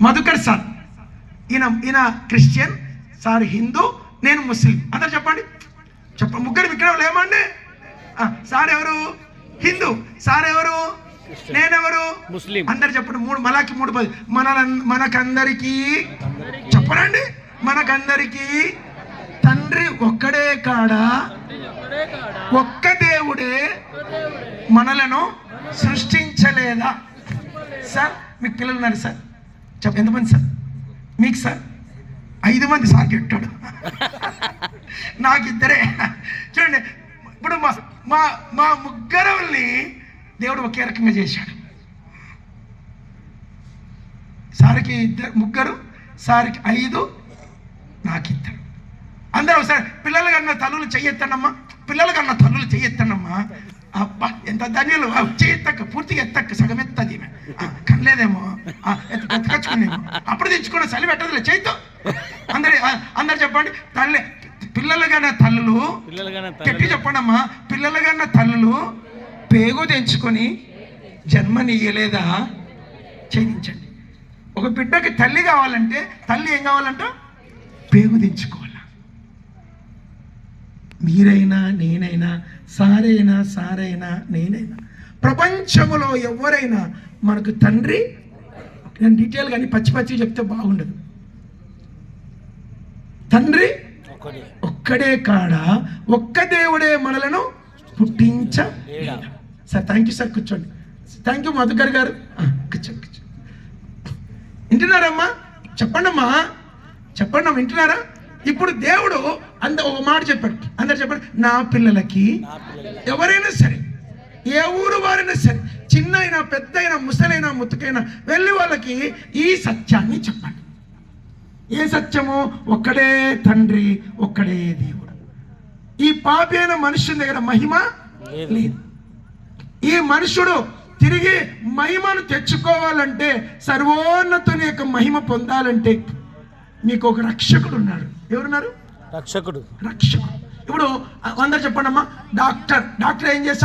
Madhukar sir, ఈయన Christian, sir Hindu, నేను ముస్లిం. అందరు చెప్పండి. ముగ్గురు విగ్రహాలు ఏమండి? సార్ ఎవరు? హిందూ. సార్ ఎవరు? నేనెవరు? ముస్లిం. అందరు చెప్పండి. 3 మనకందరికీ చెప్పరండి. మనకందరికీ తండ్రి ఒక్కడే కాడా, ఒక్క దేవుడే మనలను సృష్టించలేదా? సార్ మీకు పిల్లలు ఉన్నారు సార్? ఎంతమంది సార్ మీకు? సార్ 5 మంది. సార్ కెట్టాడు. నాకు 2. చూడండి, ఇప్పుడు మా ముగ్గురుల్ని దేవుడు ఒకే రకంగా చేశాడు. సార్కి 3, సార్కి 5, నాకు 2. అందరూ ఒకసారి పిల్లలు కన్నా తల్లులు చెయ్యెత్తనమ్మా, పిల్లలు కన్నా తల్లులు చెయ్యెత్తనమ్మా. అబ్బా ఎంత ధన్యులు. చెయ్యెత్తక్క, పూర్తిగా ఎత్తక్క, సగం ఎత్తది. కనలేదేమో, ఎత్తుకొచ్చుకునేమో. అప్పుడు తెచ్చుకున్న చలి పెట్టదులే, చేయితో. అందరు చెప్పండి. పిల్లలు కన్నా తల్లులు, గట్టి చెప్పండి అమ్మా. పిల్లలు కన్నా తల్లులు పేగు తెంచుకొని జన్మనియ్యలేదా? చేయించండి. ఒక బిడ్డకి తల్లి కావాలంటే తల్లి ఏం కావాలంట? పేగు తెంచుకోవాలి. మీరైనా, నేనైనా, సారైనా, నేనైనా, ప్రపంచంలో ఎవరైనా మనకు తండ్రి, నేను డీటెయిల్ కానీ పచ్చి చెప్తే బాగుండదు. తండ్రి ఒక్కడే కాడా, ఒక్క దేవుడే మనలను పుట్టించలేదా? Sir thank you sir. కూర్చోండి. Thank you Madhukar garu. కూర్చోండి. వింటున్నారమ్మా? చెప్పండమ్మా, వింటున్నారా? ఇప్పుడు దేవుడు ఒక మాట చెప్పాడు. అందరు చెప్పండి. నా పిల్లలకి ఎవరైనా సరే, ఏ ఊరు వారైనా సరే, చిన్నైనా పెద్దయినా, ముసలైనా ముతుకైనా, వెళ్ళి వాళ్ళకి ఈ సత్యాన్ని చెప్పండి. ఏ సత్యము? ఒక్కడే తండ్రి, ఒక్కడే దేవుడు. ఈ పాపి అయిన మనుషుని దగ్గర మహిమ లేదు. ఈ మనుషుడు తిరిగి మహిమను తెచ్చుకోవాలంటే, సర్వోన్నతుని యొక్క మహిమ పొందాలంటే మీకు ఒక రక్షకుడు ఉన్నాడు. ఎవరున్నారు? రక్షకుడు. ఇప్పుడు అందరు చెప్పండి అమ్మా. డాక్టర్ ఏం చేస్తాడు?